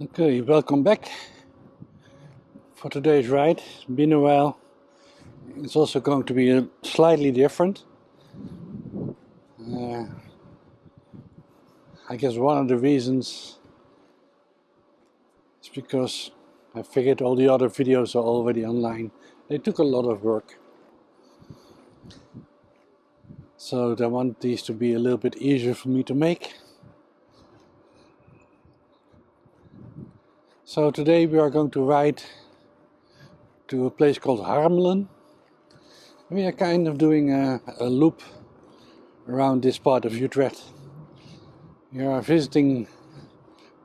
Okay, welcome back for today's ride. It's been a while. It's also going to be slightly different. I guess one of the reasons is because I figured all the other videos are already online. They took a lot of work. So I want these to be a little bit easier for me to make. So today we are going to ride to a place called Harmelen. We are kind of doing a loop around this part of Utrecht. We are visiting,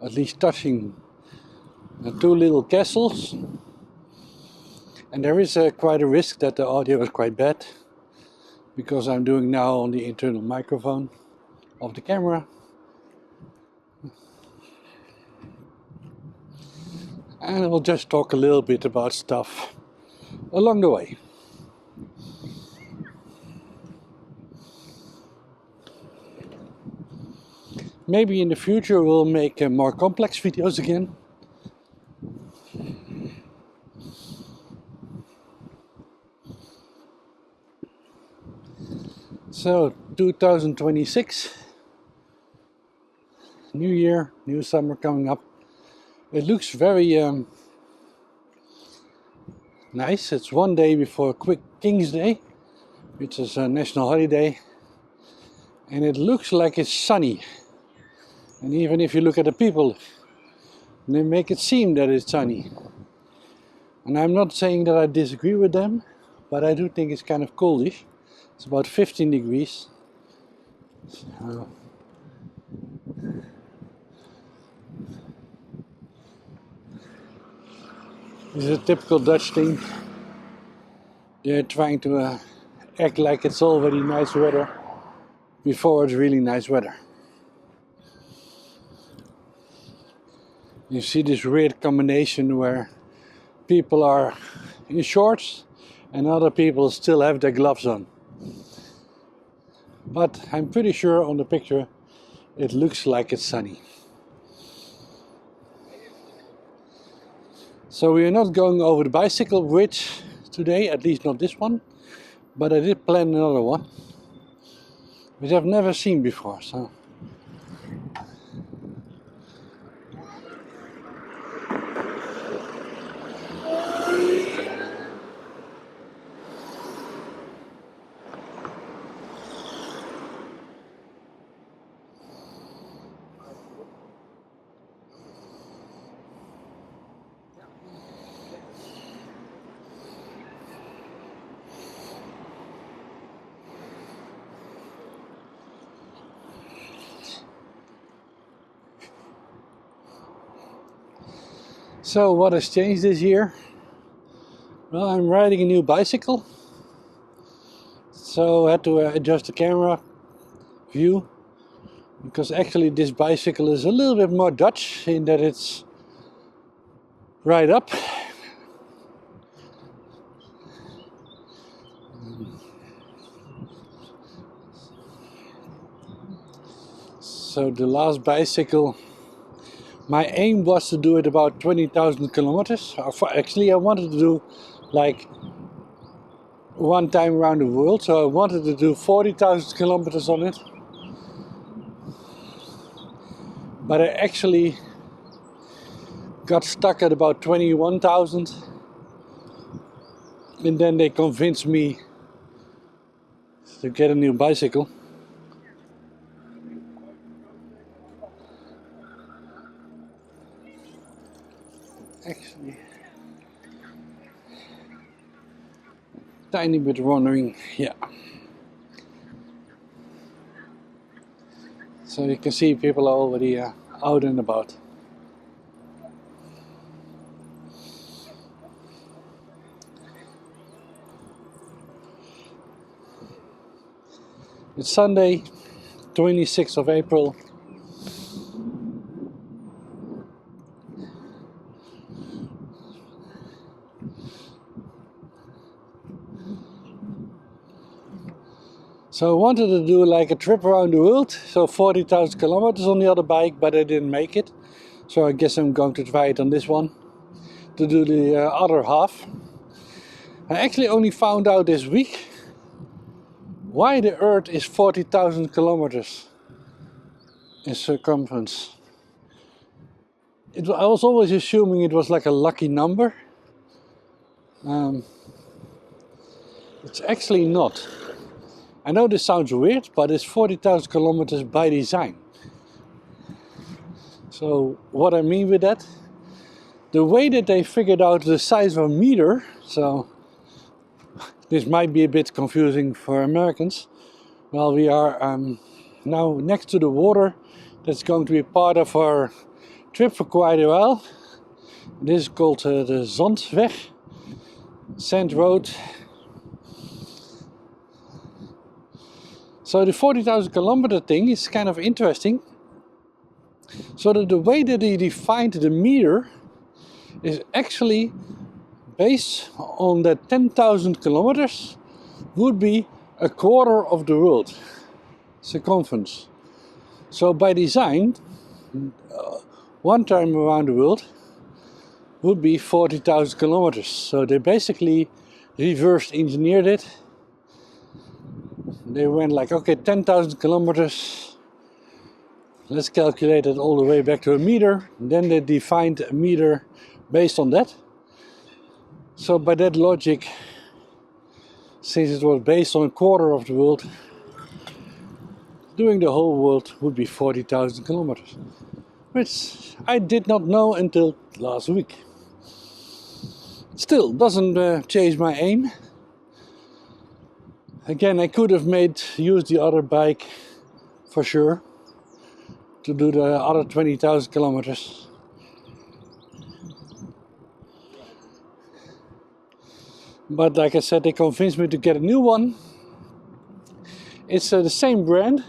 at least touching, two little castles. And there is quite a risk that the audio is quite bad, because I'm doing now on the internal microphone of the camera. And I will just talk a little bit about stuff along the way. Maybe in the future we'll make more complex videos again. So 2026, new year, new summer coming up. It looks very nice. It's one day before King's Day, which is a national holiday, and it looks like it's sunny. And even if you look at the people, they make it seem that it's sunny. And I'm not saying that I disagree with them, but I do think it's kind of coldish. It's about 15 degrees. So this is a typical Dutch thing. They're trying to act like it's already nice weather before it's really nice weather. You see this weird combination where people are in shorts and other people still have their gloves on. But I'm pretty sure on the picture it looks like it's sunny. So we are not going over the bicycle bridge today, at least not this one, but I did plan another one, which I've never seen before. So what has changed this year? Well, I'm riding a new bicycle, so I had to adjust the camera view, because actually this bicycle is a little bit more Dutch in that it's right up. So the last bicycle, my aim was to do it about 20,000 kilometers. Actually, I wanted to do like one time around the world, so I wanted to do 40,000 kilometers on it. But I actually got stuck at about 21,000, and then they convinced me to get a new bicycle. Actually, tiny bit wandering, yeah. So you can see people are already out and about. It's Sunday, 26th of April. So I wanted to do like a trip around the world, so 40,000 kilometers on the other bike, but I didn't make it. So I guess I'm going to try it on this one to do the other half. I actually only found out this week why the Earth is 40,000 kilometers in circumference. I was always assuming it was like a lucky number. It's actually not. I know this sounds weird, but it's 40,000 kilometers by design. So what I mean with that, the way that they figured out the size of a meter, so this might be a bit confusing for Americans. Well, we are now next to the water. That's going to be part of our trip for quite a while. This is called the Zandweg, Sand Road. So the 40,000 kilometer thing is kind of interesting. So that the way that they defined the meter is actually based on that 10,000 kilometers would be a quarter of the world circumference. So by design, one time around the world would be 40,000 kilometers. So they basically reverse engineered it. They went like, okay, 10,000 kilometers. Let's calculate it all the way back to a meter. Then they defined a meter based on that. So by that logic, since it was based on a quarter of the world, doing the whole world would be 40,000 kilometers. Which I did not know until last week. Still, doesn't change my aim. Again, I could have used the other bike for sure to do the other 20,000 kilometers. But like I said, they convinced me to get a new one. It's the same brand,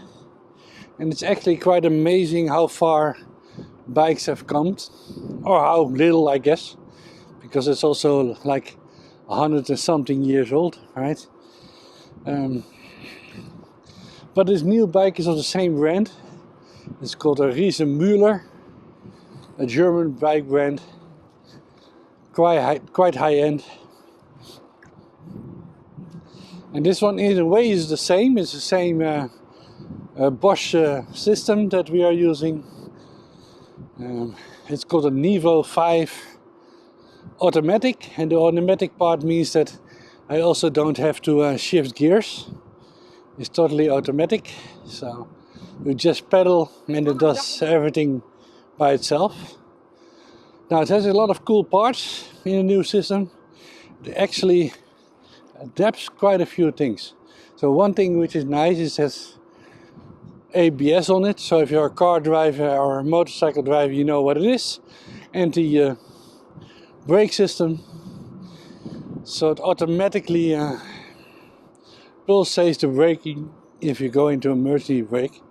and it's actually quite amazing how far bikes have come, or how little, I guess, because it's also like 100 and something years old, right? But this new bike is of the same brand. It's called a Riesenmüller, a German bike brand, quite high end. And this one in a way is the same. It's the same Bosch system that we are using. It's called a Nivo 5 automatic, and the automatic part means that I also don't have to shift gears. It's totally automatic, so you just pedal and it does everything by itself. Now it has a lot of cool parts in the new system. It actually adapts quite a few things. So one thing which is nice is it has ABS on it, so if you're a car driver or a motorcycle driver, you know what it is. And the brake system, so it automatically pulsates the braking if you go into emergency brake.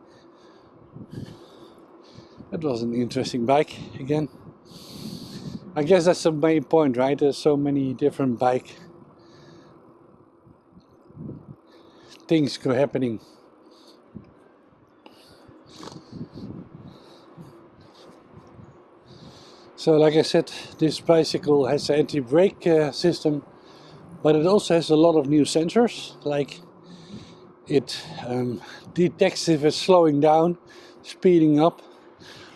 That was an interesting bike again. I guess that's the main point, right? There's so many different bike things happening. So like I said, this bicycle has an anti-brake system, but it also has a lot of new sensors, like it detects if it's slowing down, speeding up,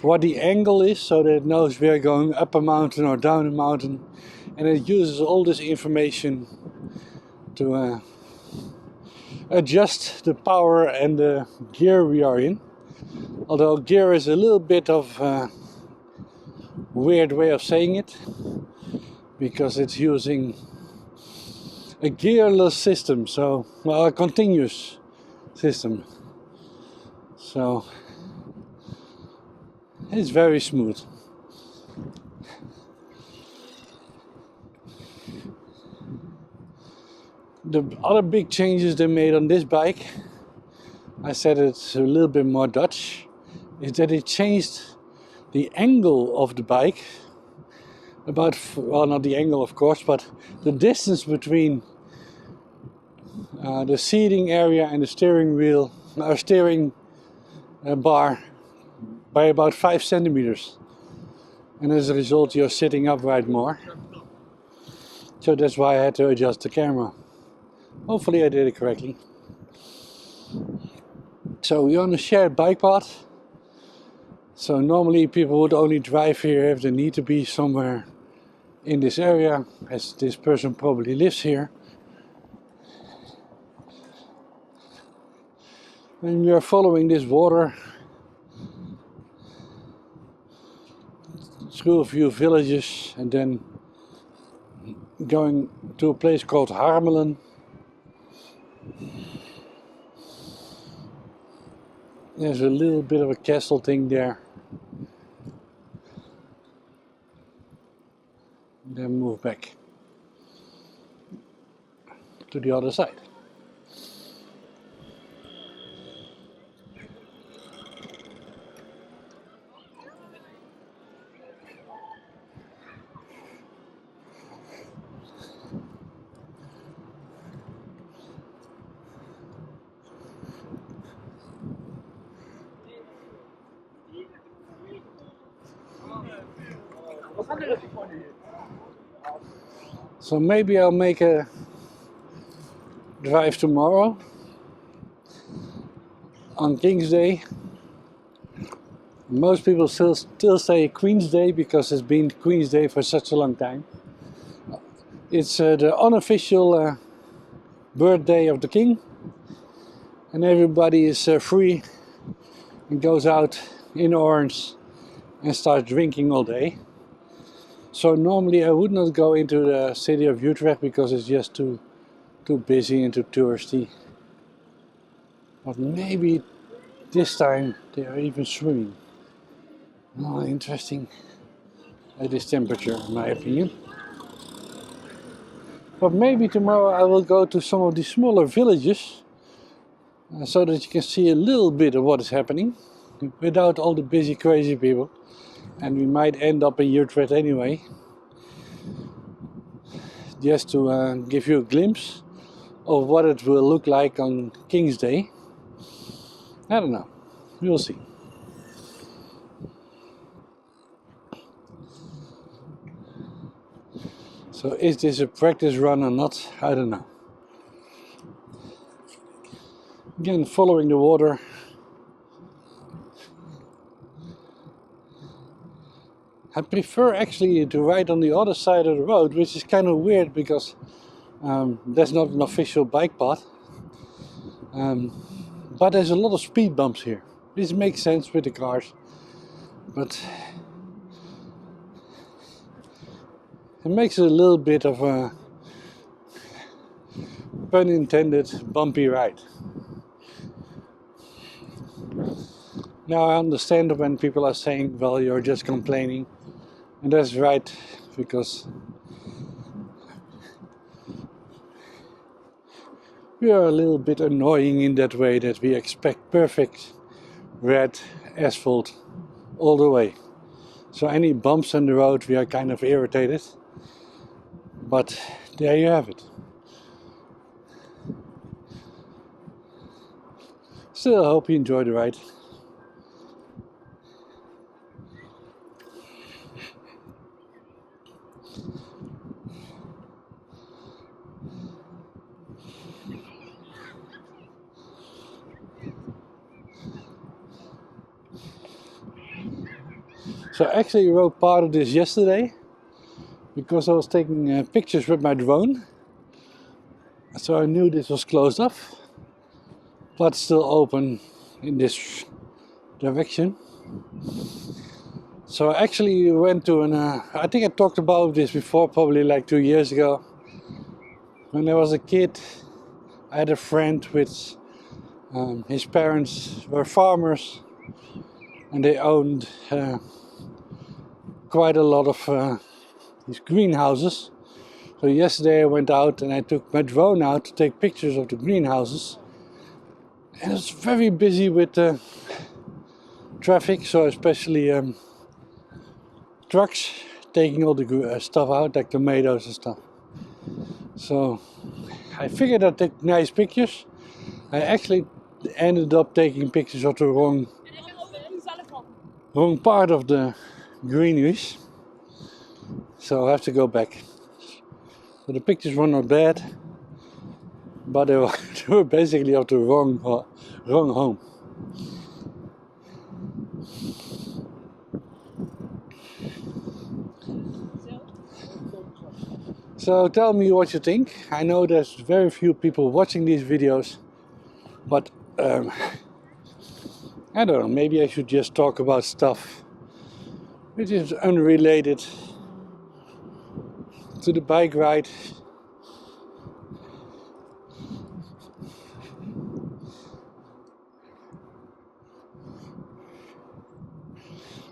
what the angle is, so that it knows we're going up a mountain or down a mountain, and it uses all this information to adjust the power and the gear we are in. Although gear is a little bit of a weird way of saying it, because it's using a gearless system, so, well, a continuous system. So it's very smooth. The other big changes they made on this bike, I said it's a little bit more Dutch, is that it changed the angle of the bike about, well, not the angle of course, but the distance between the seating area and the steering wheel, steering bar, by about 5 centimeters. and as a result you're sitting upright more. So that's why I had to adjust the camera. Hopefully I did it correctly. So we're on a shared bike path. So normally people would only drive here if they need to be somewhere in this area, as this person probably lives here. And we are following this water through a few villages and then going to a place called Harmelen. There's a little bit of a castle thing there. Then move back to the other side. So maybe I'll make a drive tomorrow on King's Day. Most people still say Queen's Day because it's been Queen's Day for such a long time. It's the unofficial birthday of the King, and everybody is free and goes out in orange and starts drinking all day. So normally I would not go into the city of Utrecht because it's just too busy and too touristy. But maybe this time they are even swimming. Oh, interesting at this temperature, in my opinion. But maybe tomorrow I will go to some of the smaller villages so that you can see a little bit of what is happening without all the busy, crazy people. And we might end up in Utrecht anyway. Just to give you a glimpse of what it will look like on King's Day. I don't know. We will see. So is this a practice run or not? I don't know. Again, following the water. I prefer actually to ride on the other side of the road, which is kind of weird because that's not an official bike path. But there's a lot of speed bumps here. This makes sense with the cars, but it makes it a little bit of a, pun intended, bumpy ride. Now I understand when people are saying, well, you're just complaining. And that's right, because we are a little bit annoying in that way that we expect perfect red asphalt all the way. So any bumps on the road, we are kind of irritated. But there you have it. Still, I hope you enjoy the ride. So I actually wrote part of this yesterday because I was taking pictures with my drone. So I knew this was closed off, but still open in this direction. So I actually went to I think I talked about this before, probably like 2 years ago. When I was a kid, I had a friend with his parents were farmers and they owned quite a lot of these greenhouses. So yesterday I went out and I took my drone out to take pictures of the greenhouses. And it's very busy with traffic, so especially trucks taking all the stuff out, like tomatoes and stuff. So I figured I'd take nice pictures. I actually ended up taking pictures of the wrong part of the greeneries. so I have to go back. So the pictures were not bad, but they were basically of the wrong home. So tell me what you think. I know there's very few people watching these videos, but I don't know, maybe I should just talk about stuff which is unrelated to the bike ride.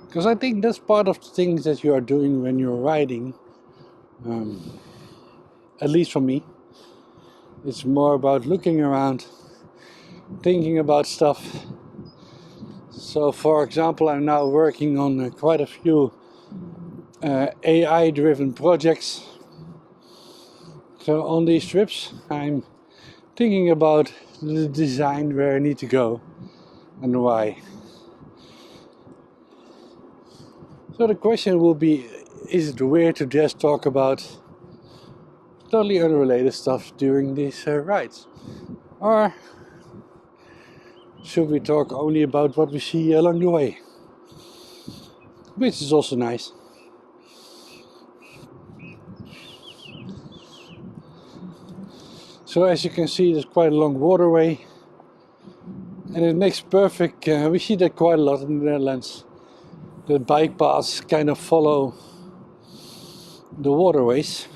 Because I think that's part of the things that you are doing when you're riding. At least for me, it's more about looking around, thinking about stuff. So for example, I'm now working on quite a few AI driven projects. So on these trips I'm thinking about the design, where I need to go and why. So the question will be, is it weird to just talk about totally unrelated stuff during these rides? Or should we talk only about what we see along the way? Which is also nice. So as you can see, there's quite a long waterway. And it makes perfect, we see that quite a lot in the Netherlands. The bike paths kind of follow the waterways.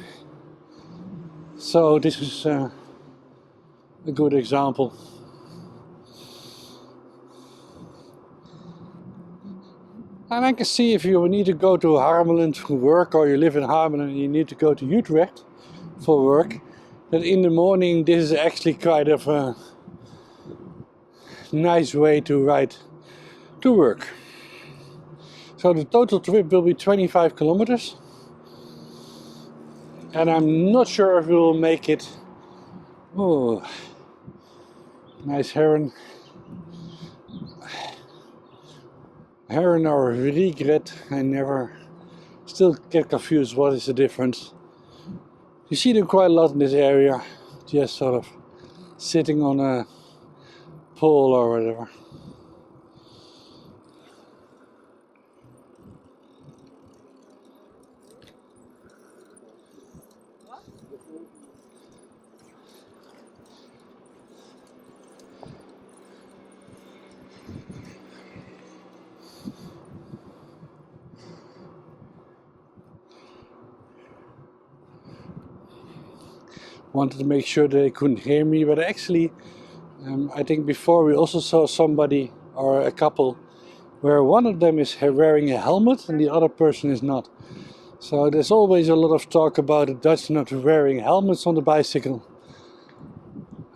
So this is a good example. And I can see if you need to go to Harmelen to work, or you live in Harmelen and you need to go to Utrecht for work, that in the morning this is actually kind of a nice way to ride to work. So the total trip will be 25 kilometers. And I'm not sure if we will make it. Oh, nice heron. Heron or regret, I still get confused what is the difference. You see them quite a lot in this area, just sort of sitting on a pole or whatever. Wanted to make sure they couldn't hear me, but actually I think before we also saw somebody or a couple where one of them is wearing a helmet and the other person is not. So there's always a lot of talk about the Dutch not wearing helmets on the bicycle.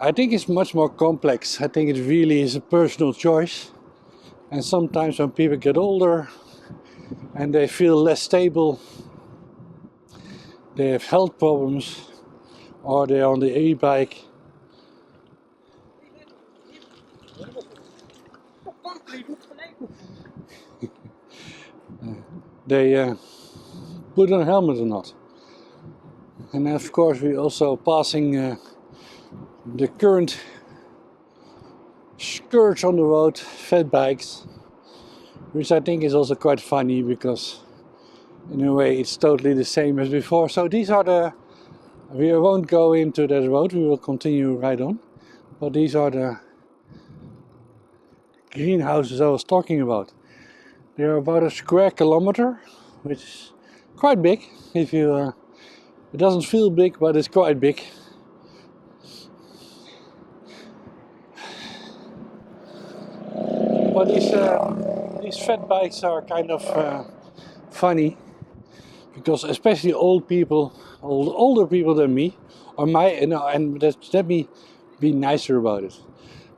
I think it's much more complex. I think it really is a personal choice. And sometimes when people get older and they feel less stable, they have health problems, or they're on the e-bike, they put on a helmet or not. And of course we're also passing the current scourge on the road, fat bikes, which I think is also quite funny, because in a way it's totally the same as before. So these are we won't go into that road, we will continue right on, but these are the greenhouses I was talking about. They are about a square kilometer, which is quite big. If you, it doesn't feel big, but it's quite big. But these fat bikes are kind of funny, because especially older people than me, or and let me be nicer about it.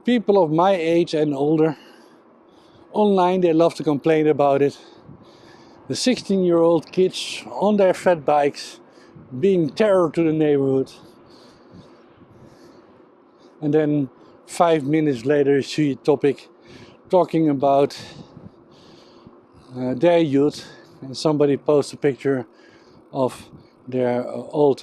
People of my age and older, online they love to complain about it. The 16-year-old kids on their fat bikes being terror to the neighborhood. And then 5 minutes later you see a topic talking about their youth, and somebody posts a picture of their old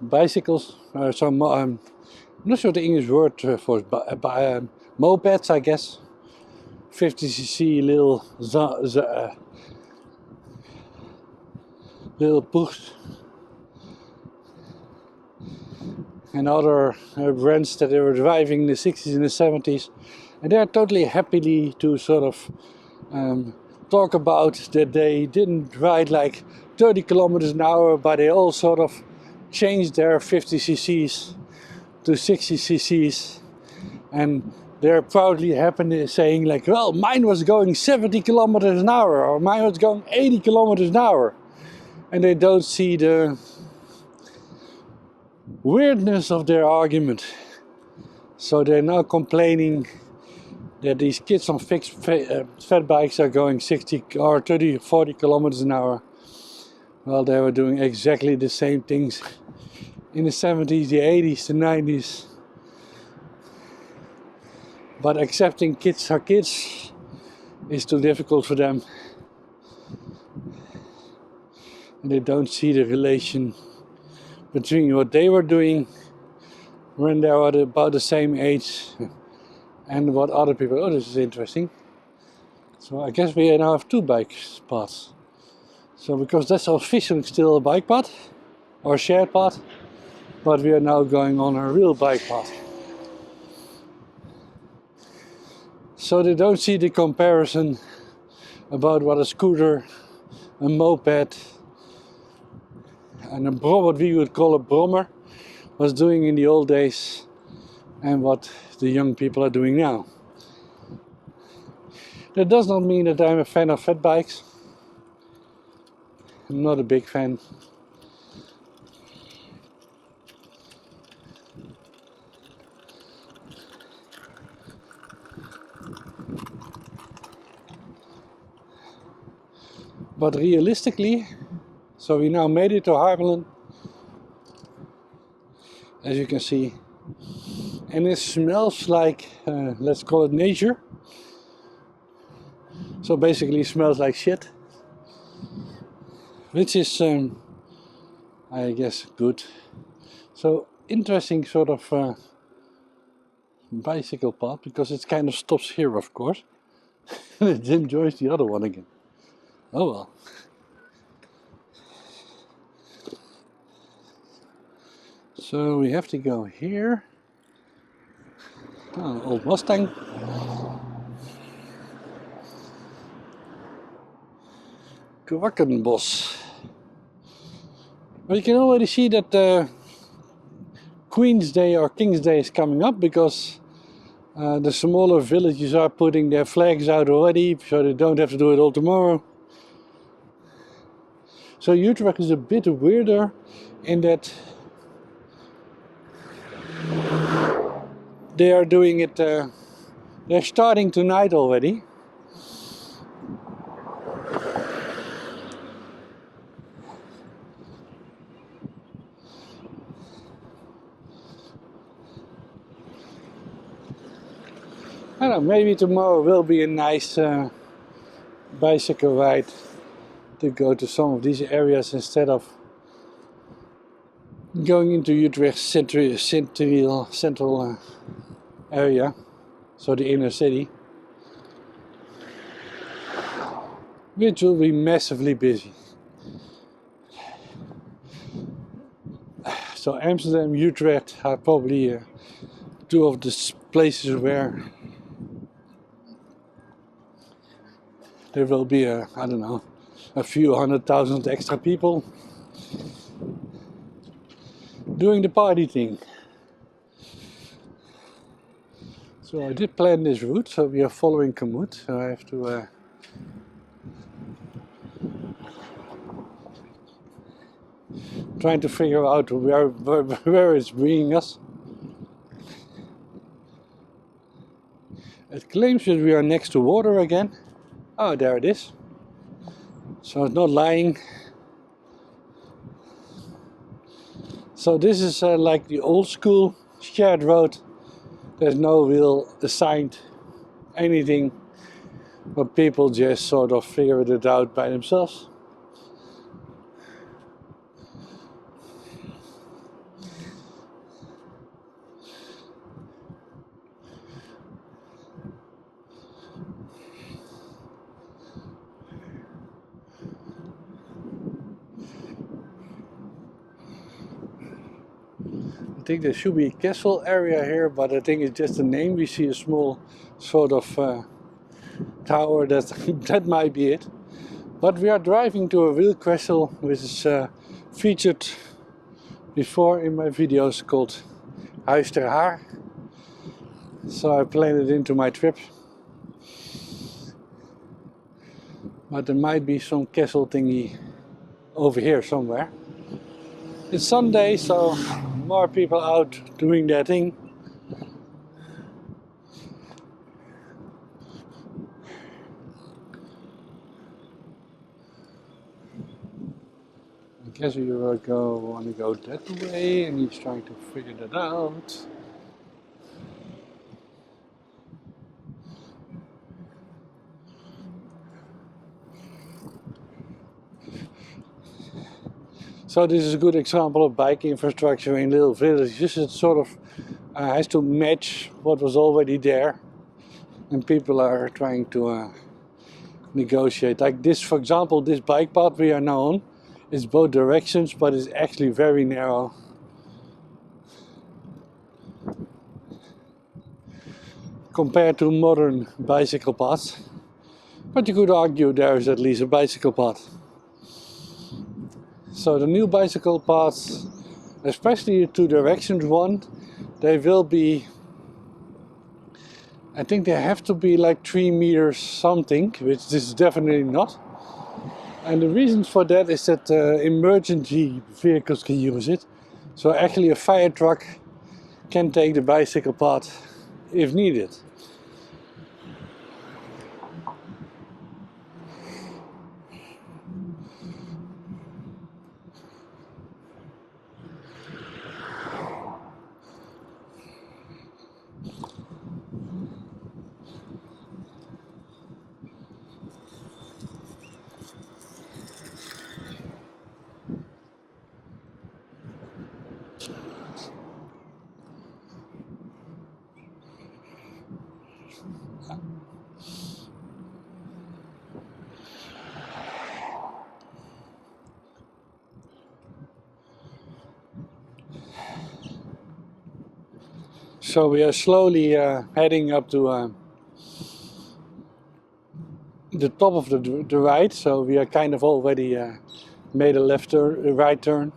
bicycles. I'm not sure the English word for it, but mopeds, I guess. 50cc little push, and other brands that they were driving in the 60s and the 70s, and they are totally happily to sort of talk about that they didn't ride like 30 kilometers an hour, but they all sort of changed their 50cc's to 60cc's, and they're proudly happy saying like, well, mine was going 70 kilometers an hour, or mine was going 80 kilometers an hour. And they don't see the weirdness of their argument. So they're now complaining that these kids on fixed fat bikes are going 60 or 30, 40 kilometers an hour. Well, they were doing exactly the same things in the 70s, the 80s, the 90s. But accepting kids are kids is too difficult for them. And they don't see the relation between what they were doing when they were about the same age and what other people. Oh, this is interesting. So I guess we now have two bike paths. So because that's officially still a bike path or a shared path, but we are now going on a real bike path. So they don't see the comparison about what a scooter, a moped, and what we would call a brommer was doing in the old days, and what the young people are doing now. That does not mean that I'm a fan of fat bikes. I'm not a big fan. But realistically, so we now made it to Harmelen, as you can see, and it smells like, let's call it nature. So basically it smells like shit, which is, I guess, good. So interesting sort of bicycle path, because it kind of stops here, of course, and it enjoys the other one again. Oh well. So we have to go here. Oh, old Mustang. Kwakkenbos. But you can already see that Queen's Day or King's Day is coming up, because the smaller villages are putting their flags out already, so they don't have to do it all tomorrow. So Utrecht is a bit weirder in that they are doing it, they're starting tonight already. I don't know, maybe tomorrow will be a nice bicycle ride to go to some of these areas instead of going into Utrecht central area, so the inner city, which will be massively busy. So Amsterdam, Utrecht are probably two of the places where there will be I don't know, a few 100,000 extra people doing the party thing. So I did plan this route, so we are following Komoot, so I have to trying to figure out where it's bringing us. It claims that we are next to water again. Oh, there it is. So it's not lying. So this is like the old school shared road. There's no real assigned anything but people just sort of figured it out by themselves. I think there should be a castle area here, but I think it's just a name. We see a small sort of tower, that might be it. But we are driving to a real castle, which is featured before in my videos, called Huis ter Haar. So I planned it into my trip. But there might be some castle thingy over here somewhere. It's Sunday, so more people out doing their thing. I guess we want to go that way, and he's trying to figure that out. So this is a good example of bike infrastructure in little villages. It sort of has to match what was already there, and people are trying to negotiate. Like this, for example, this bike path we are now on is both directions, but it's actually very narrow. Compared to modern bicycle paths. But you could argue there is at least a bicycle path. So the new bicycle paths, especially the two directions one, they will be, I think they have to be like 3 meters something, which this is definitely not. And the reason for that is that emergency vehicles can use it. So actually a fire truck can take the bicycle path if needed. So we are slowly heading up to the top of the right. So we are kind of already made a right turn.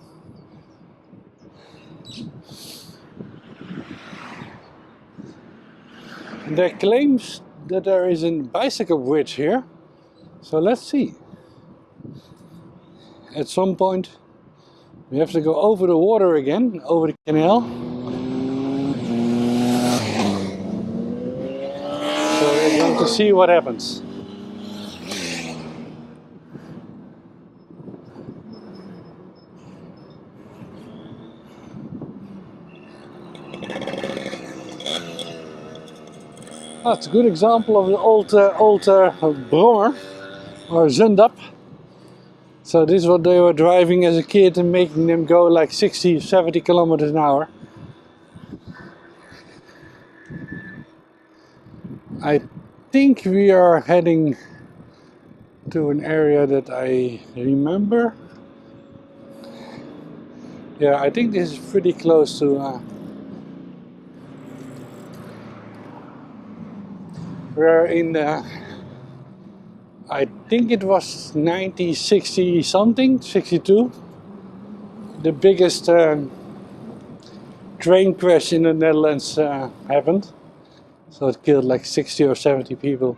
And there claims that there is a bicycle bridge here. So let's see. At some point we have to go over the water again, over the canal. So we're going to see what happens. That's a good example of the old brommer or zundap. So this is what they were driving as a kid and making them go like 60, 70 kilometers an hour. I think we are heading to an area that I remember. Yeah, I think this is pretty close to we're in I think it was 1960 something, 62. The biggest train crash in the Netherlands happened. So it killed like 60 or 70 people.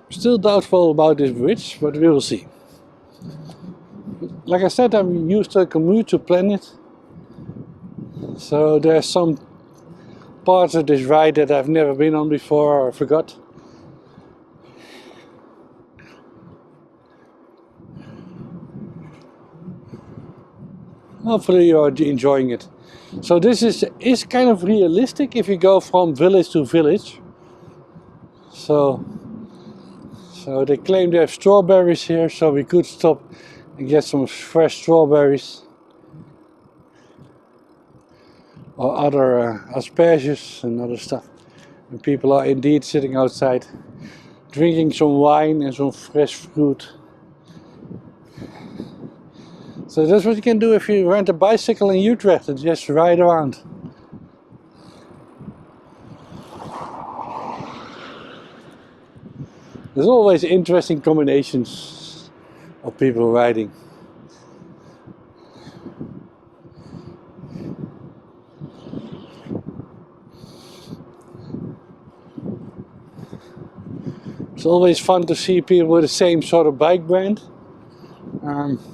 Still doubtful about this bridge, but we will see. Like I said, I'm used to a commute to plan it. So there's some parts of this ride that I've never been on before or forgot. hopefully you're enjoying it. So this is kind of realistic if you go from village to village. So they claim they have strawberries here, so we could stop and get some fresh strawberries. Or other asperges and other stuff. And people are indeed sitting outside, drinking some wine and some fresh fruit. So that's what you can do if you rent a bicycle in Utrecht and just ride around. There's always interesting combinations of people riding. It's always fun to see people with the same sort of bike brand.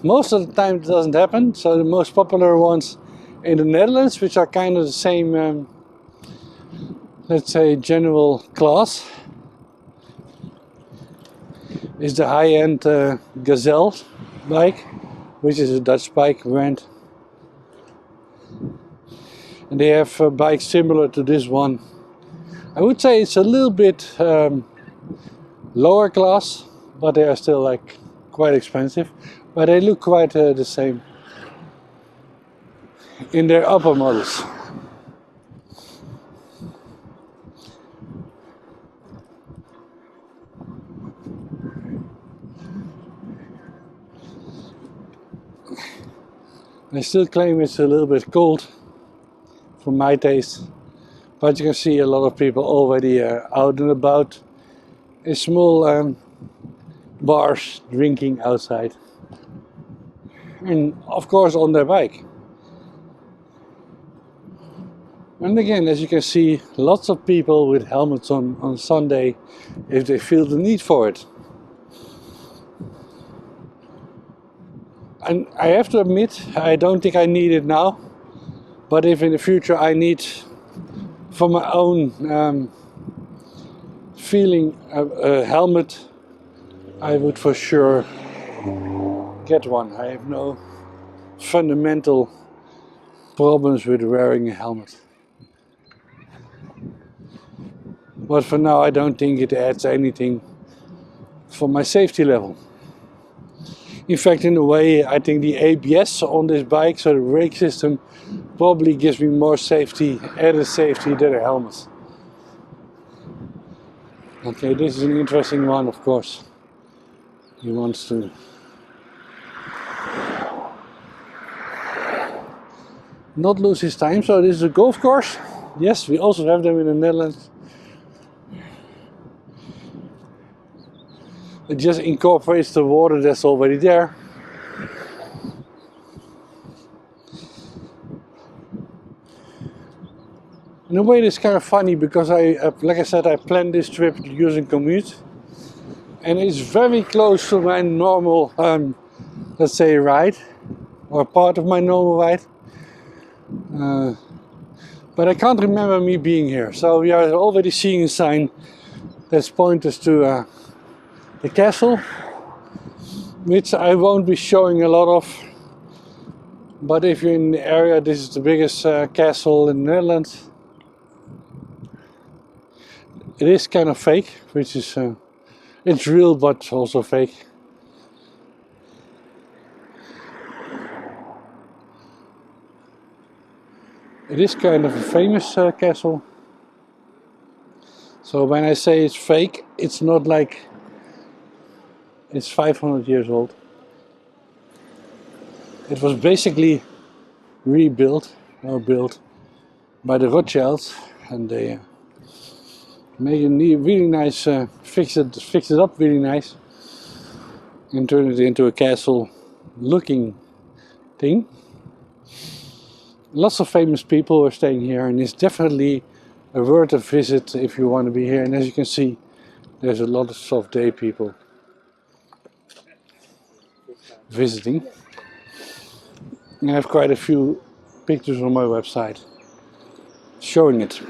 Most of the time it doesn't happen, so the most popular ones in the Netherlands, which are kind of the same, let's say, general class, is the high-end Gazelle bike, which is a Dutch bike brand. And they have bikes similar to this one. I would say it's a little bit lower class, but they are still like quite expensive. But they look quite the same in their upper models. I still claim it's a little bit cold for my taste, but you can see a lot of people already out and about in small bars drinking outside, and of course on their bike. And again, as you can see, lots of people with helmets on Sunday if they feel the need for it. And I have to admit, I don't think I need it now, but if in the future I need for my own feeling a helmet, I would for sure get one. I have no fundamental problems with wearing a helmet. But for now I don't think it adds anything for my safety level. In fact, in a way, I think the ABS on this bike, so the brake system, probably gives me more safety, added safety than a helmet. Okay, this is an interesting one, of course. He wants to not lose his time. So this is a golf course. Yes, we also have them in the Netherlands. It just incorporates the water that's already there. In a way, it's kind of funny because like I said, I planned this trip using commute, and it's very close to my normal, let's say, ride, or part of my normal ride. But I can't remember me being here, so we are already seeing a sign that's pointing us to the castle, which I won't be showing a lot of, but if you're in the area, this is the biggest castle in the Netherlands. It is kind of fake, which is, it's real but also fake. It is kind of a famous castle. So when I say it's fake, it's not like it's 500 years old. It was basically rebuilt or built by the Rothschilds, and they made a really nice, fix it up really nice, and turned it into a castle looking thing. Lots of famous people are staying here, and it's definitely a worth a visit if you want to be here. And as you can see, there's a lot of day people visiting. I have quite a few pictures on my website showing it.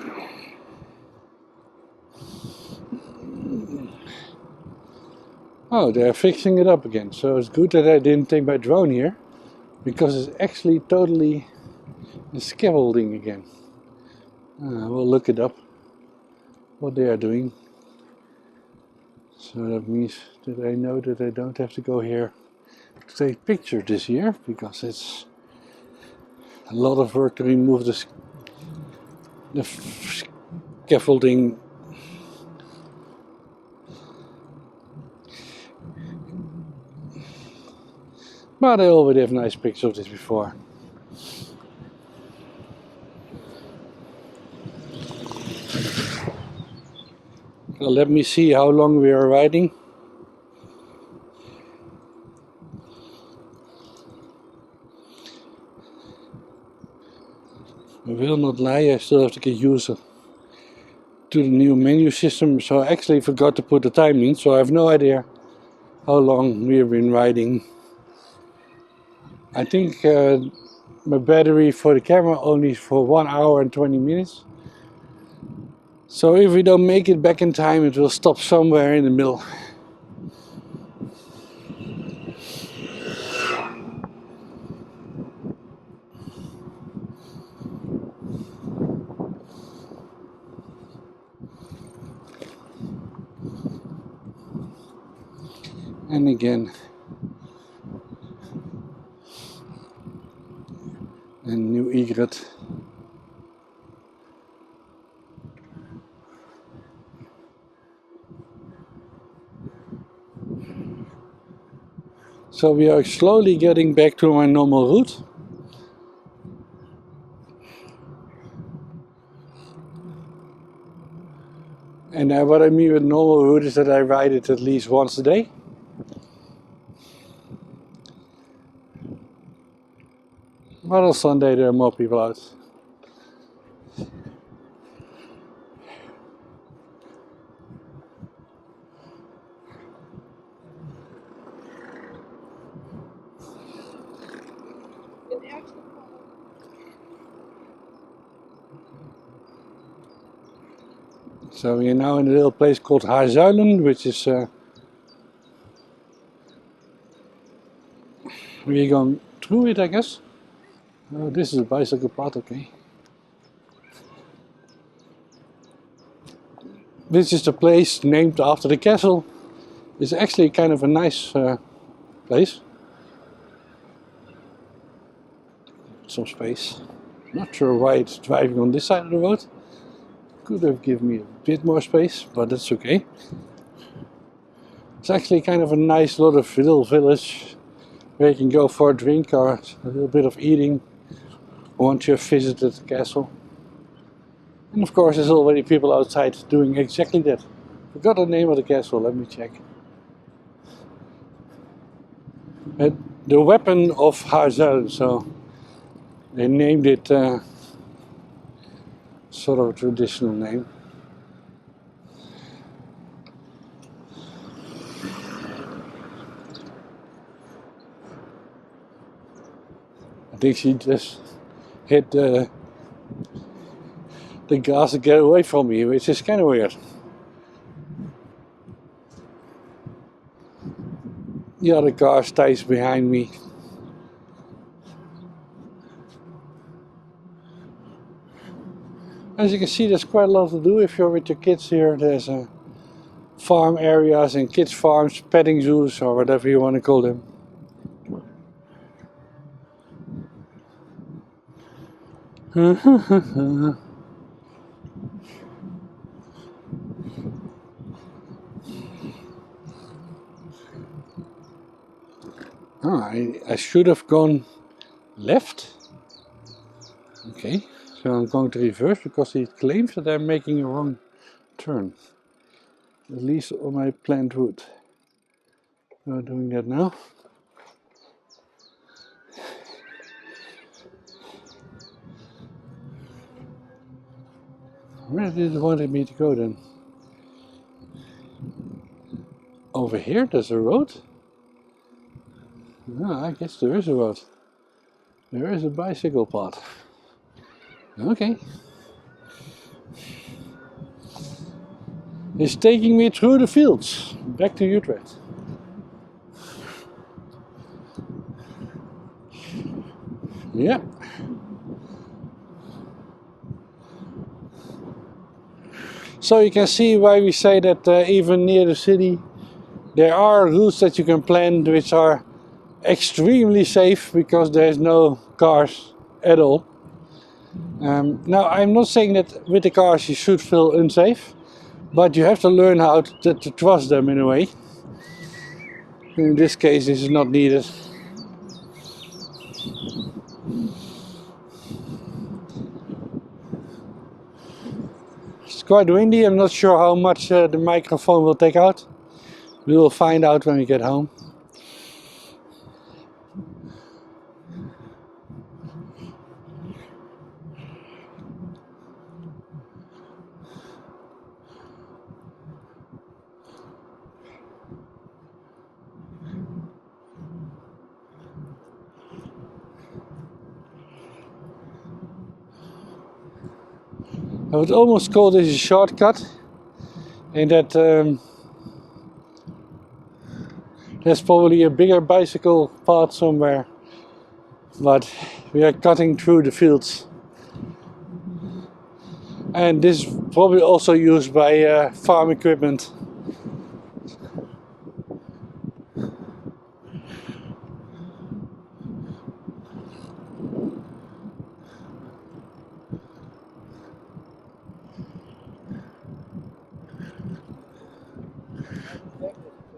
Oh, they're fixing it up again, so it's good that I didn't take my drone here, because it's actually totally scaffolding again. We'll look it up, what they are doing. So that means that I know that I don't have to go here to take pictures this year, because it's a lot of work to remove the scaffolding. But I already have nice pictures of this before. So let me see how long we are riding. I will not lie, I still have to get used to the new menu system, so I actually forgot to put the time in, so I have no idea how long we have been riding. I think my battery for the camera only for 1 hour and 20 minutes. So if we don't make it back in time, it will stop somewhere in the middle. And again, and New Utrecht. So we are slowly getting back to my normal route. And what I mean with normal route is that I ride it at least once a day. But on Sunday there are more people out. So we are now in a little place called Harmelen, which is we're going through it, I guess. Oh, this is a bicycle path, okay. This is the place named after the castle. It's actually kind of a nice place. Some space. Not sure why it's driving on this side of the road. Could have given me a bit more space, but that's okay. It's actually kind of a nice little village where you can go for a drink or a little bit of eating once you have visited the castle. And of course there's already people outside doing exactly that. Forgot the name of the castle, let me check. The Weapon of Harmelen, so they named it sort of a traditional name. I think she just hit the gas to get away from me, which is kind of weird. The other car stays behind me. As you can see, there's quite a lot to do if you're with your kids here. There's farm areas and kids farms, petting zoos or whatever you want to call them. I should have gone left. Okay, so I'm going to reverse because he claims that I'm making a wrong turn. At least on my planned route. So I'm doing that now. Where did it want me to go then? Over here there's a road? No, I guess there is a road. There is a bicycle path. Okay. It's taking me through the fields, back to Utrecht. Yeah. So you can see why we say that even near the city there are routes that you can plan which are extremely safe because there's no cars at all. Now I'm not saying that with the cars you should feel unsafe, but you have to learn how to trust them in a way. In this case this is not needed. It's quite windy, I'm not sure how much the microphone will take out. We will find out when we get home. I would almost call this a shortcut, in that there's probably a bigger bicycle path somewhere, but we are cutting through the fields. And this is probably also used by farm equipment.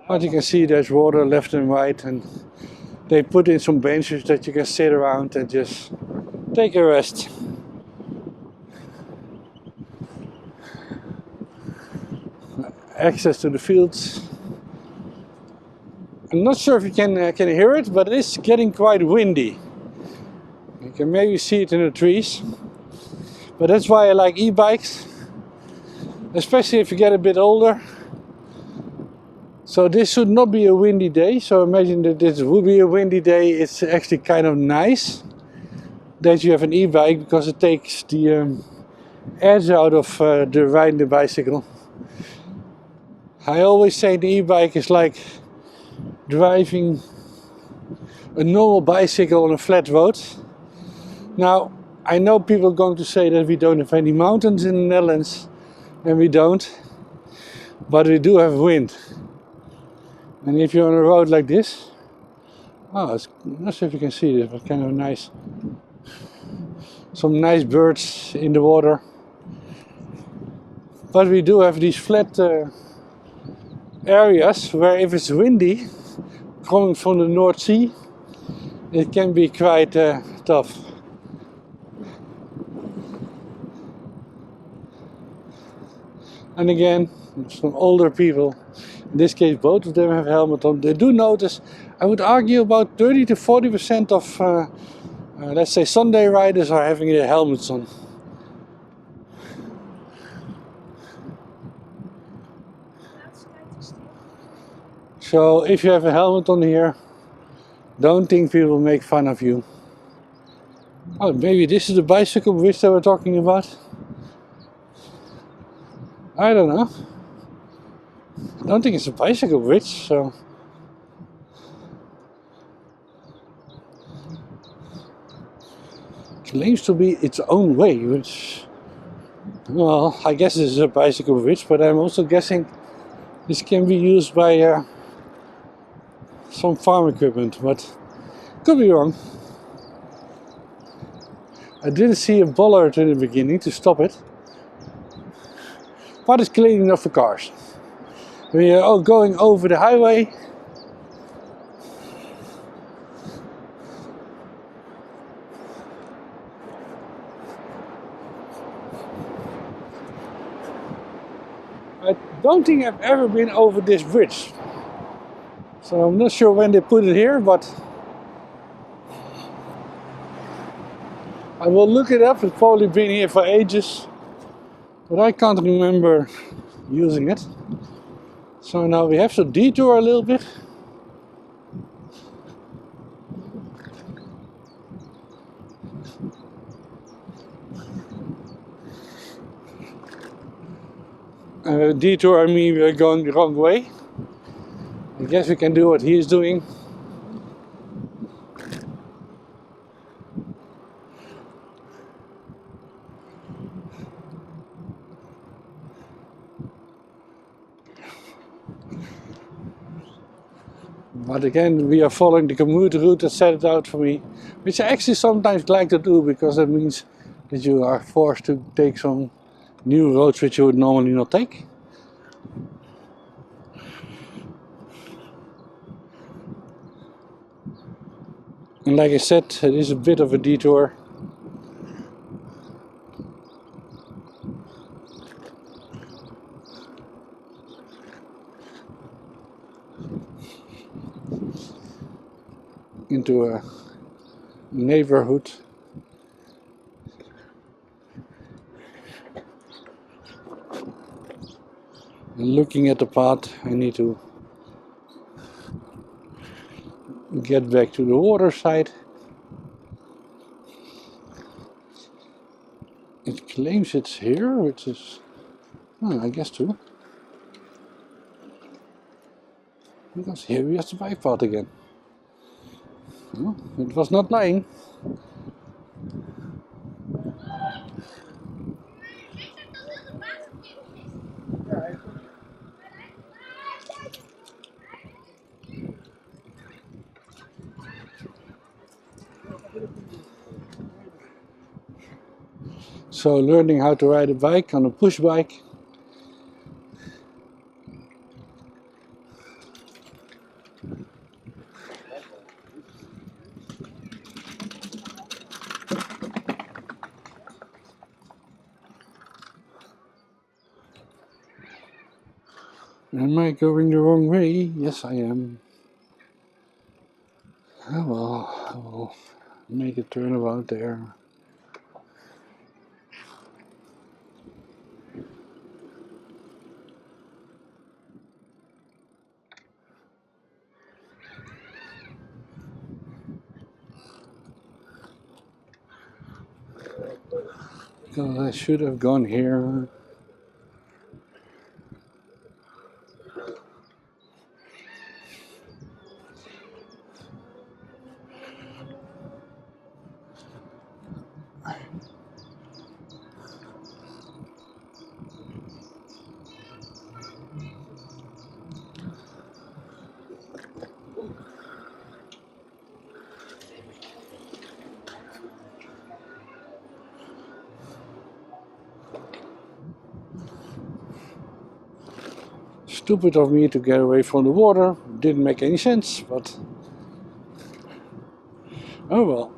But you can see there's water left and right, and they put in some benches that you can sit around and just take a rest. Access to the fields. I'm not sure if you can hear it, but it is getting quite windy. You can maybe see it in the trees. But that's why I like e-bikes, especially if you get a bit older. So this should not be a windy day, so imagine that this would be a windy day. It's actually kind of nice that you have an e-bike, because it takes the edge out of the riding the bicycle. I always say the e-bike is like driving a normal bicycle on a flat road. Now, I know people are going to say that we don't have any mountains in the Netherlands, and we don't, but we do have wind. And if you're on a road like this, I'm not sure if you can see this, but kind of nice. Some nice birds in the water. But we do have these flat areas where if it's windy, coming from the North Sea, it can be quite tough. And again, some older people, in this case both of them have helmet on. They do notice, I would argue about 30 to 40% of let's say Sunday riders are having their helmets on. So if you have a helmet on here, don't think people make fun of you. Oh, maybe this is the bicycle bridge that we're talking about. I don't know. I don't think it's a bicycle bridge, so. It claims to be its own way, which, well, I guess this is a bicycle bridge, but I'm also guessing this can be used by some farm equipment, but could be wrong. I didn't see a bollard in the beginning to stop it, but it's clean enough for cars. We are going over the highway. I don't think I've ever been over this bridge, so I'm not sure when they put it here, but I will look it up. It's probably been here for ages, but I can't remember using it. So now we have to detour a little bit. Detour, I mean we're going the wrong way. I guess we can do what he's doing. But again, we are following the commute route that set it out for me, which I actually sometimes like to do because that means that you are forced to take some new roads which you would normally not take. And like I said, it is a bit of a detour. Into a neighborhood. And looking at the path, I need to get back to the water side. It claims it's here, which is, well, I guess too. Because here we have the bike path again. Well, it was not lying. So learning how to ride a bike on a push bike. Am I going the wrong way? Yes, I am. Oh well, I will make a turnabout there. Because I should have gone here. Stupid of me to get away from the water. Didn't make any sense, but oh well.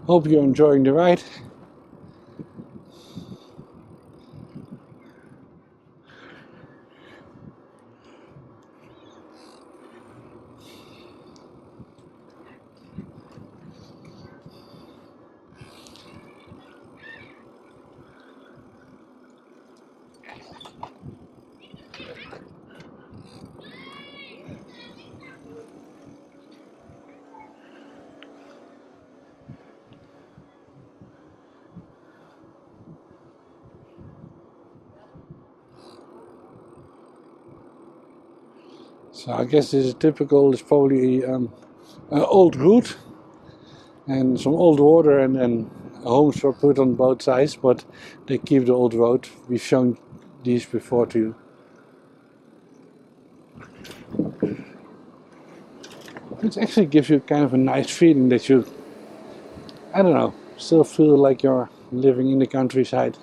Hope you're enjoying the ride. So I guess this is typical. It's probably an old route and some old water, and then homes were put on both sides, but they keep the old road. We've shown these before to you. It actually gives you kind of a nice feeling that you, I don't know, still feel like you're living in the countryside.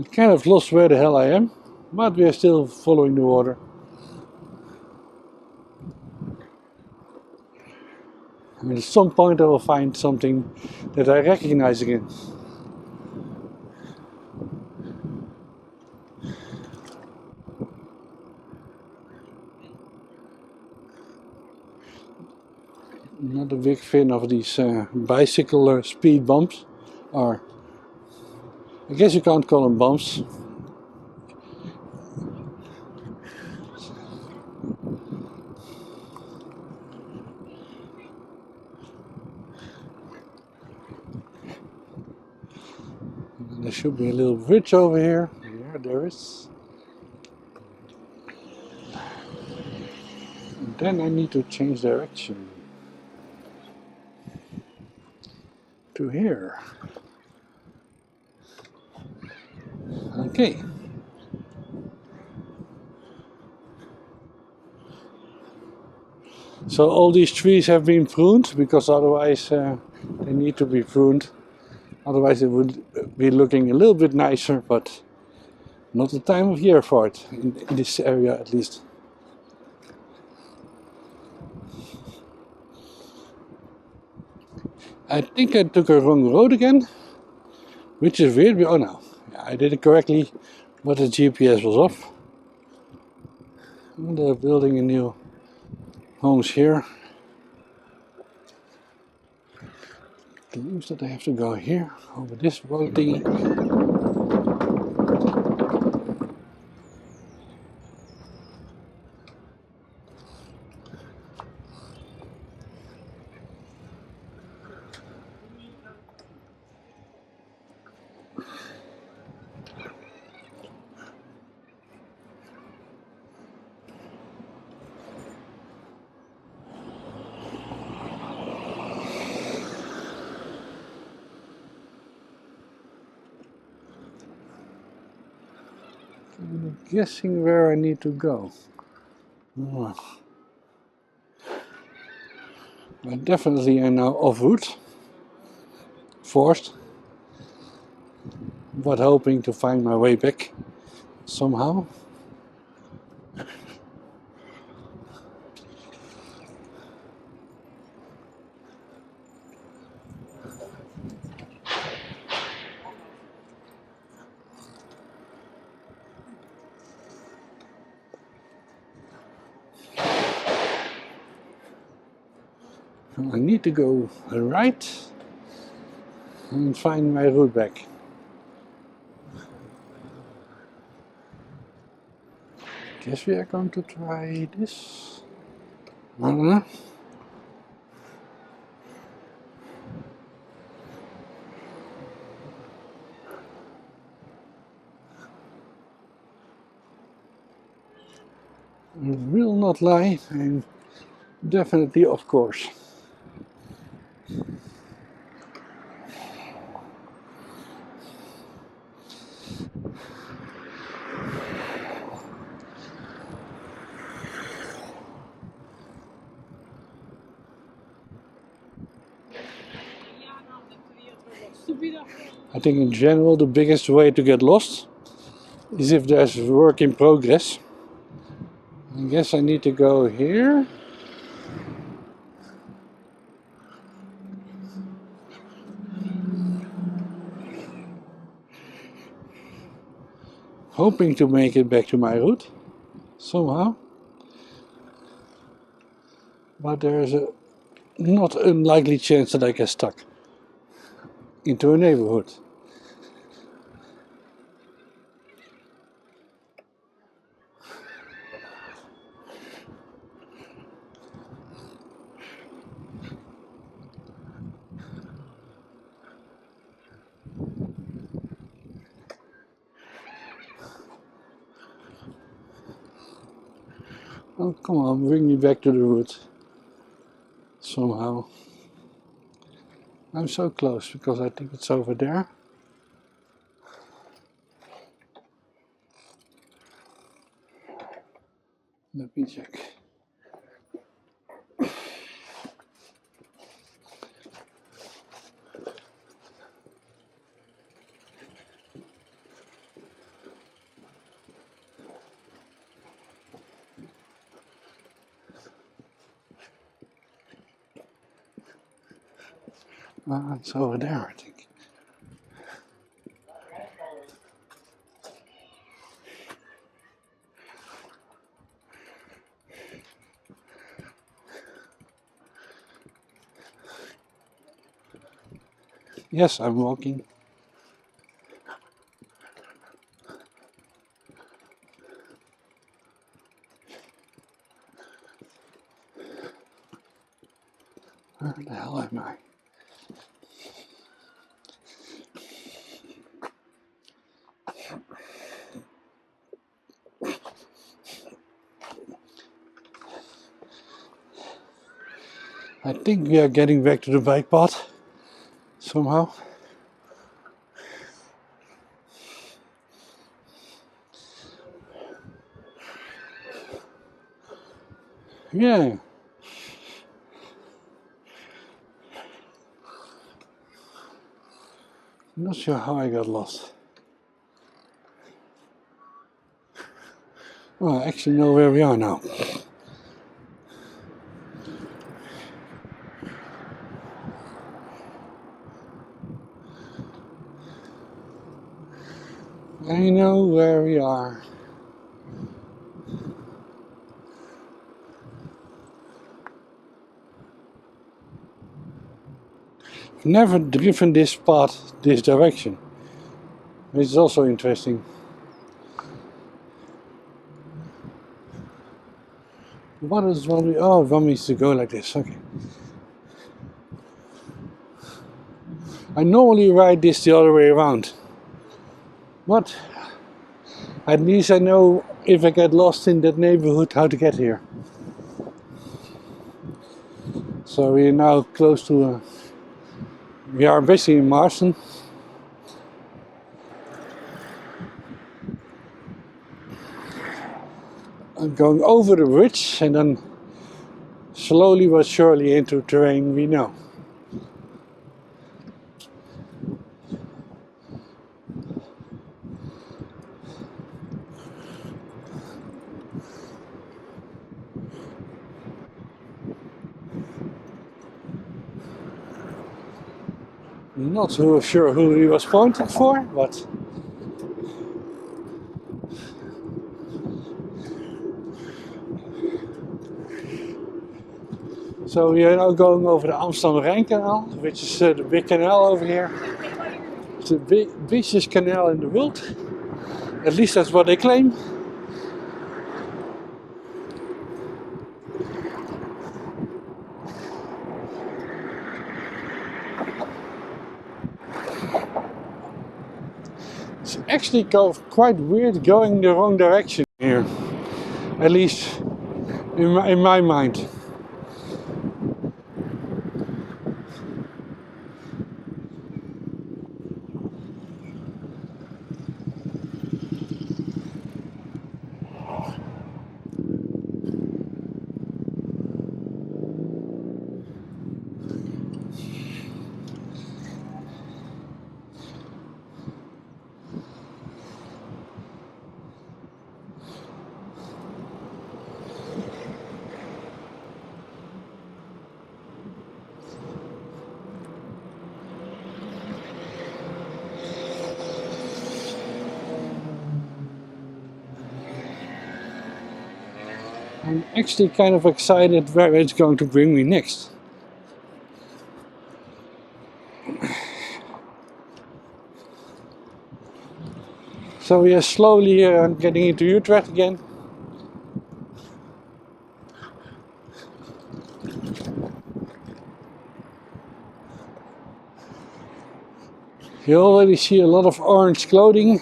I kind of lost where the hell I am, but we are still following the water. I mean, at some point I will find something that I recognize again. Not a big fan of these bicycle speed bumps, or I guess you can't call them bumps. There should be a little bridge over here. Yeah, there is. And then I need to change direction to here. Okay. So all these trees have been pruned because otherwise they need to be pruned. Otherwise it would be looking a little bit nicer, but not the time of year for it, in this area at least. I think I took a wrong road again, which is weird. Oh no, I did it correctly, but the GPS was off. And they're building a new homes here. It means that I have to go here, over this road thingy. I'm guessing where I need to go. Oh. I definitely am now off route, forced, but hoping to find my way back somehow. I need to go right and find my route back. Guess we are going to try this. I don't know. I will not lie, I'm definitely off course. I think in general the biggest way to get lost is if there's work in progress. I guess I need to go here. Hoping to make it back to my route somehow. But there's a not unlikely chance that I get stuck into a neighborhood. Oh, come on, bring me back to the route somehow. I'm so close because I think it's over there. Let me check. It's over there, I think. Yes, I'm walking. Where the hell am I? I think we are getting back to the bike path somehow. Yeah. I'm not sure how I got lost. Well, I actually know where we are now. I know where we are. I've never driven this path this direction, which is also interesting. What is one we? Oh, one needs to go like this. Okay. I normally ride this the other way around. But at least I know if I get lost in that neighborhood how to get here. So we are now close to. We are basically in Marston. I'm going over the ridge and then slowly but surely into terrain we know. Not so sure who he was pointing for, but so we are now going over the Amsterdam-Rijn Canal, which is the big canal over here. It's the busiest canal in the world. At least that's what they claim. It's actually quite weird going the wrong direction here. At least in my mind. I'm actually kind of excited where it's going to bring me next. So we are slowly getting into Utrecht again. You already see a lot of orange clothing.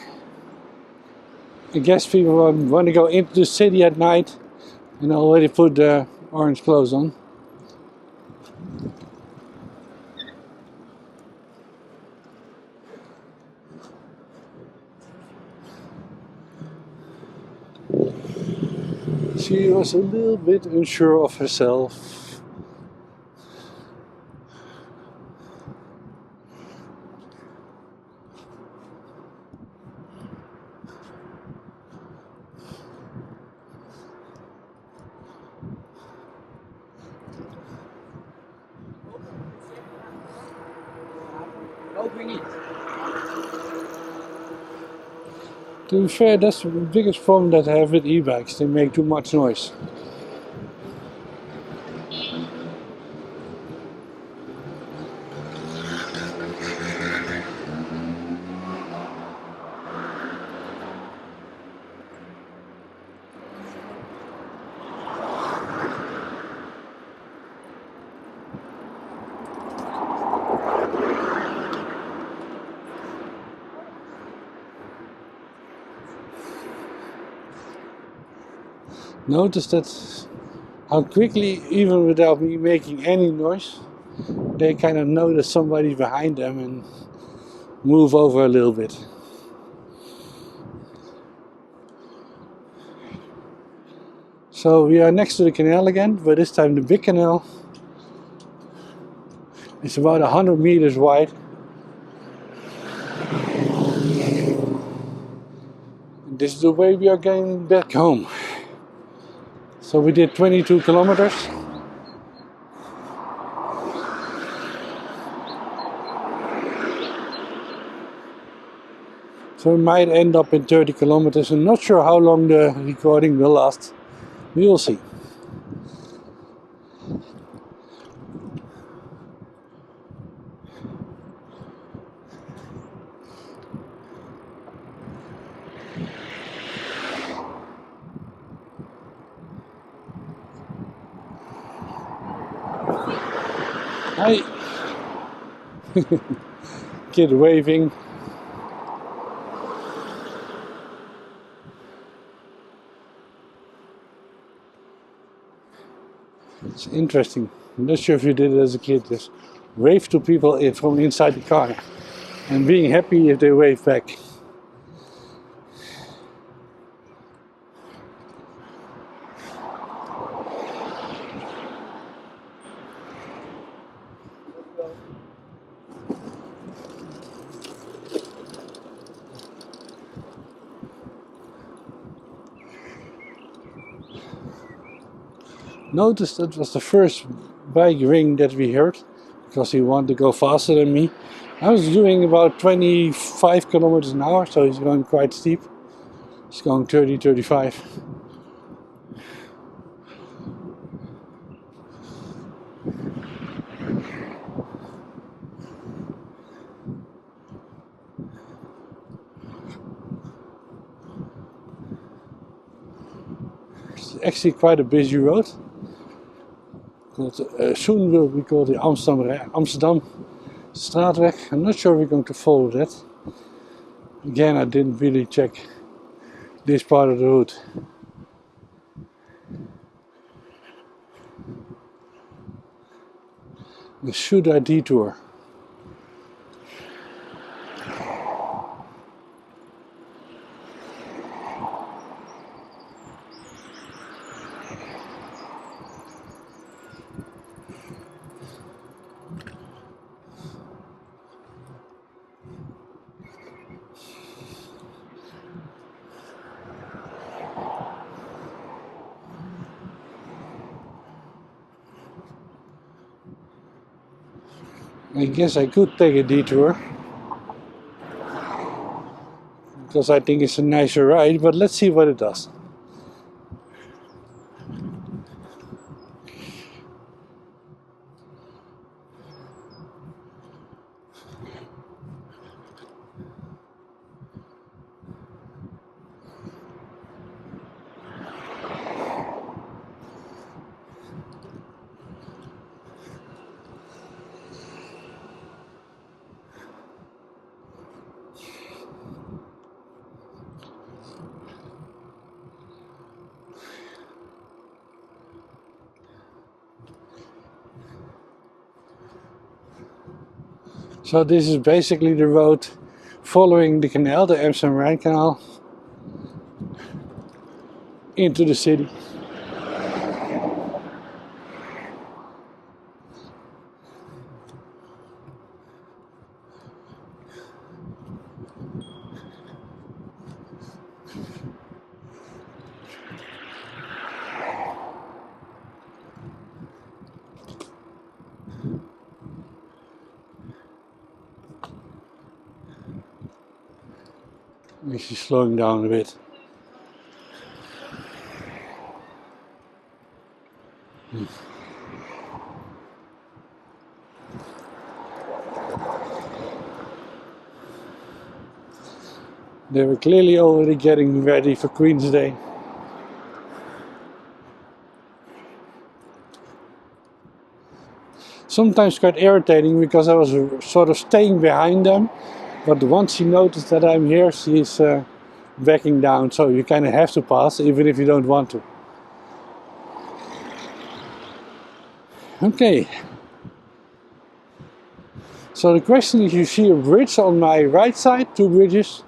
I guess people want to go into the city at night and already put the orange clothes on. She was a little bit unsure of herself. To be fair, that's the biggest problem that I have with e-bikes. They make too much noise. Notice that how quickly, even without me making any noise, they kind of know that somebody's behind them and move over a little bit. So we are next to the canal again, but this time the big canal. It's about 100 meters wide. And this is the way we are getting back home. So we did 22 kilometers. So we might end up in 30 kilometers. I'm not sure how long the recording will last. We will see. Hi. Kid waving. It's interesting. I'm not sure if you did it as a kid. Just wave to people from inside the car and being happy if they wave back. Notice that was the first bike ring that we heard because he wanted to go faster than me. I was doing about 25 kilometers an hour, so he's going quite steep. He's going 30, 35. It's actually quite a busy road. Soon will be called the Amsterdam Straatweg. I'm not sure we're going to follow that. Again, I didn't really check this part of the route. Should I detour? I guess I could take a detour because I think it's a nicer ride, but let's see what it does. So this is basically the road following the canal, the Amsterdam Canal, into the city. Actually slowing down a bit. They were clearly already getting ready for Queen's Day. Sometimes quite irritating because I was sort of staying behind them, but once she noticed that I'm here, she's backing down, so you kind of have to pass even if you don't want to. Okay. So the question is, you see a bridge on my right side, two bridges,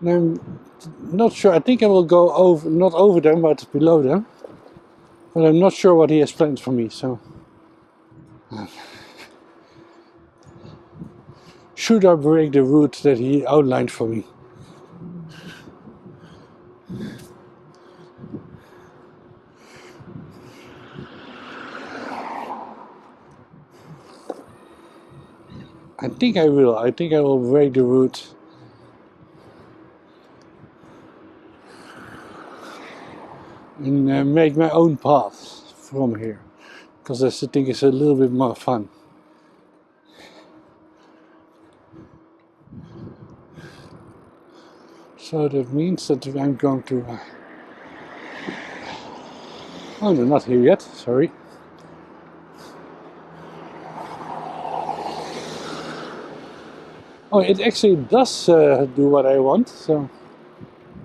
and I'm not sure, I think I will go over, not over them, but below them. But I'm not sure what he has planned for me, so... Should I break the route that he outlined for me? I think I will. I think I will break the route. And make my own path from here. Because I think it's a little bit more fun. So that means that I'm going to... Oh, they're not here yet, sorry. Oh, it actually does do what I want, so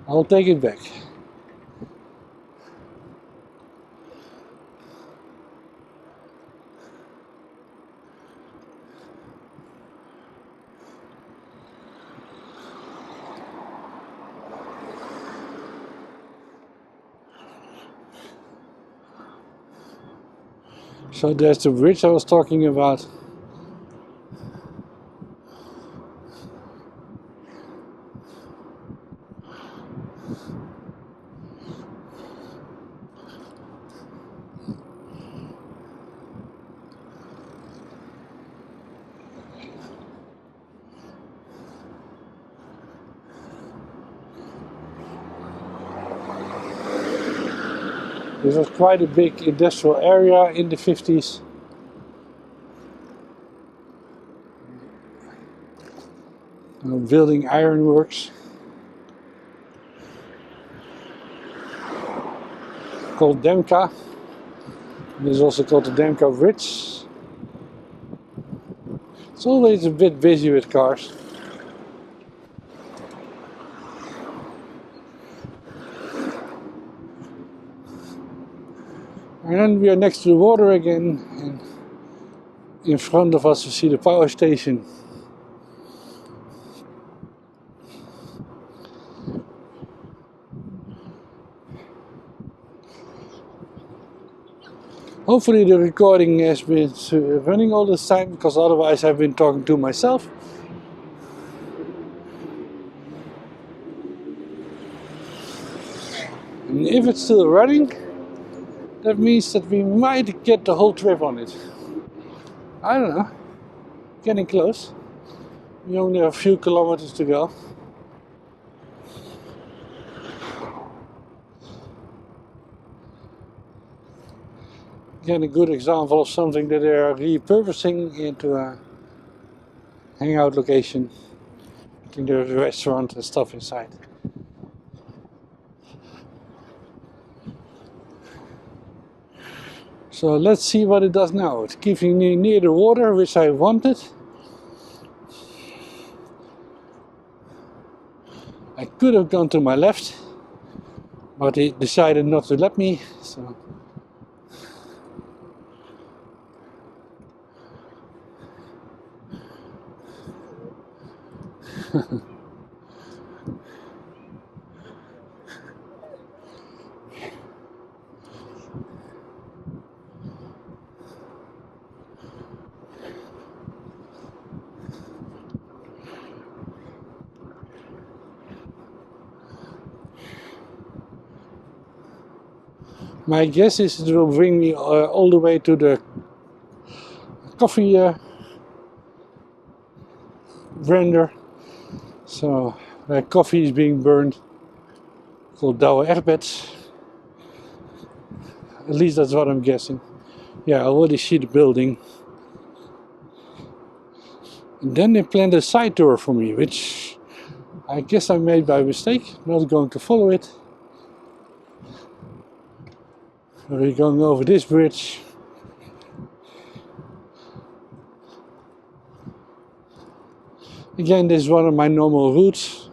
I'll take it back. So there's the bridge I was talking about. This was quite a big industrial area in the 50s. Building ironworks. Called Demka. This is also called the Demka Bridge. It's always a bit busy with cars. And then we are next to the water again, and in front of us we see the power station. Hopefully the recording has been running all this time, because otherwise I've been talking to myself. And if it's still running, that means that we might get the whole trip on it. I don't know. Getting close. We only have a few kilometers to go. Again, a good example of something that they are repurposing into a hangout location. I think there's a restaurant and stuff inside. So let's see what it does now. It's keeping me near the water, which I wanted. I could have gone to my left, but he decided not to let me, so... My guess is it will bring me all the way to the coffee vendor. So where coffee is being burned, called Douwe Egberts. At least that's what I'm guessing. Yeah, I already see the building. And then they planned a side tour for me, which I guess I made by mistake. Not going to follow it. We're going over this bridge. Again, this is one of my normal routes.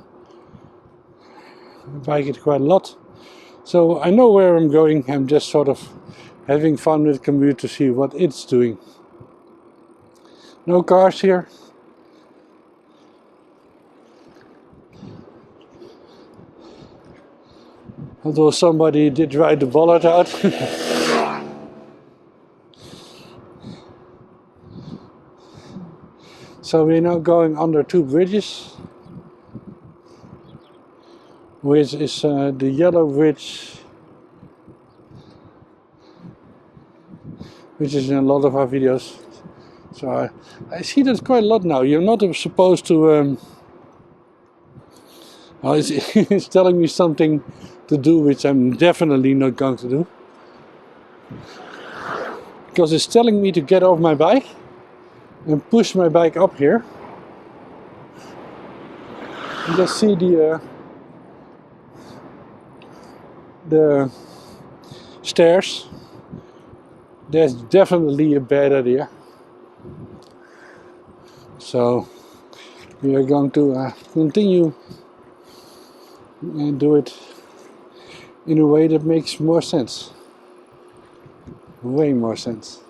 I bike it quite a lot. So I know where I'm going. I'm just sort of having fun with the commute to see what it's doing. No cars here. Although somebody did ride the bollard out. So we're now going under two bridges, which is the yellow bridge, which is in a lot of our videos. So I see that quite a lot now. You're not supposed to... well, it's telling me something to do, which I'm definitely not going to do. Because it's telling me to get off my bike and push my bike up here. You just see the stairs. That's definitely a bad idea. So we are going to continue and do it in a way that makes more sense. Way more sense.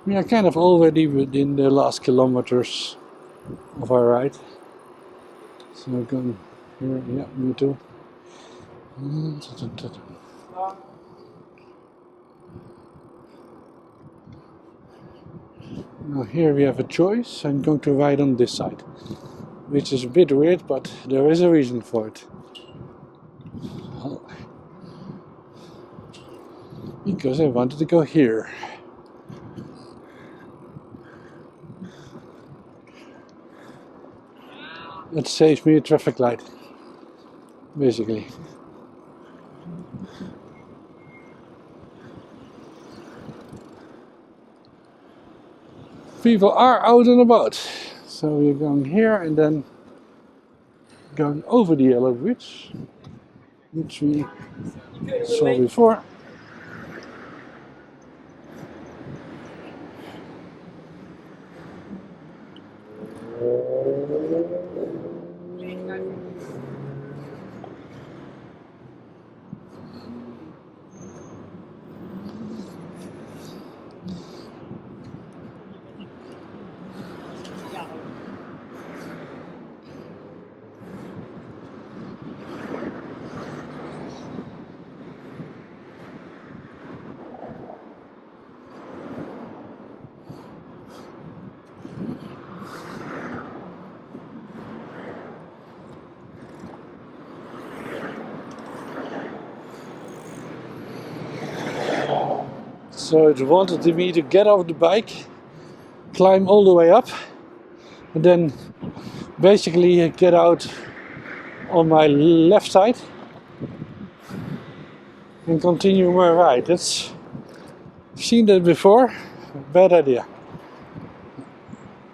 We are kind of already within the last kilometers of our ride. So we're going here, yeah, me too. Now here we have a choice. I'm going to ride on this side, which is a bit weird, but there is a reason for it. Because I wanted to go here. It saves me a traffic light, basically. People are out and about. So we're going here and then going over the yellow bridge, which we saw before. So it wanted me to get off the bike, climb all the way up, and then basically get out on my left side and continue my ride. I've seen that before, bad idea.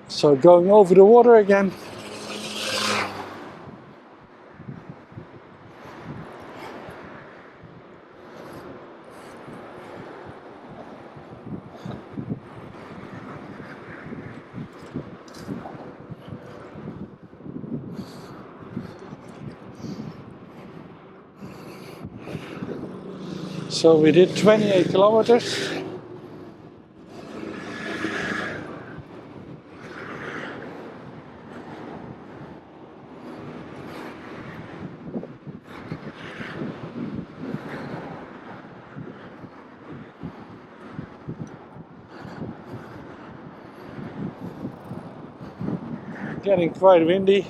So going over the water again. So we did 28 kilometers. Getting quite windy.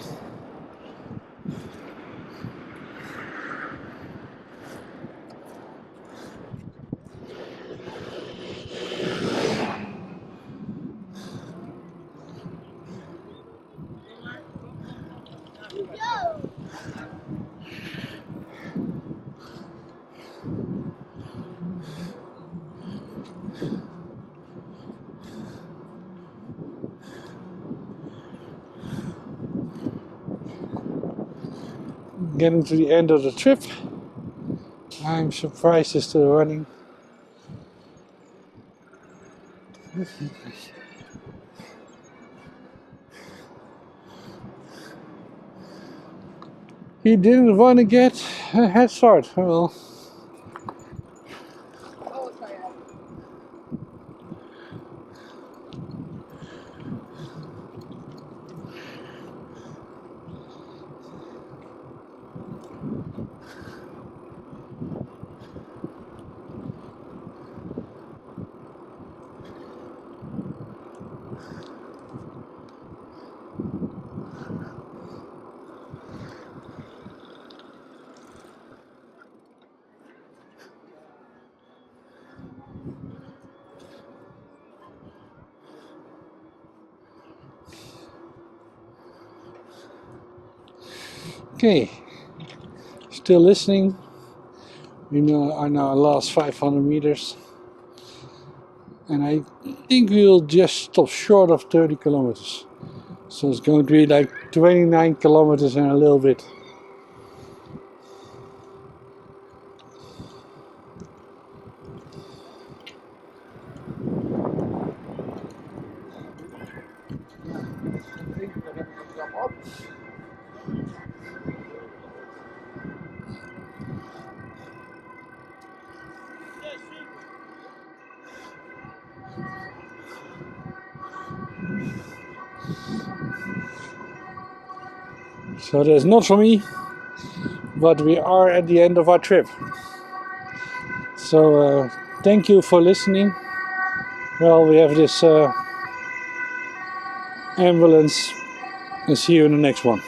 Getting to the end of the trip. I'm surprised it's still running. He didn't want to get a head start. Well, okay, still listening. We are now last 500 meters. And I think we'll just stop short of 30 kilometers. So it's going to be like 29 kilometers and a little bit. So that's not for me, but we are at the end of our trip. So thank you for listening. Well, we have this ambulance, and see you in the next one.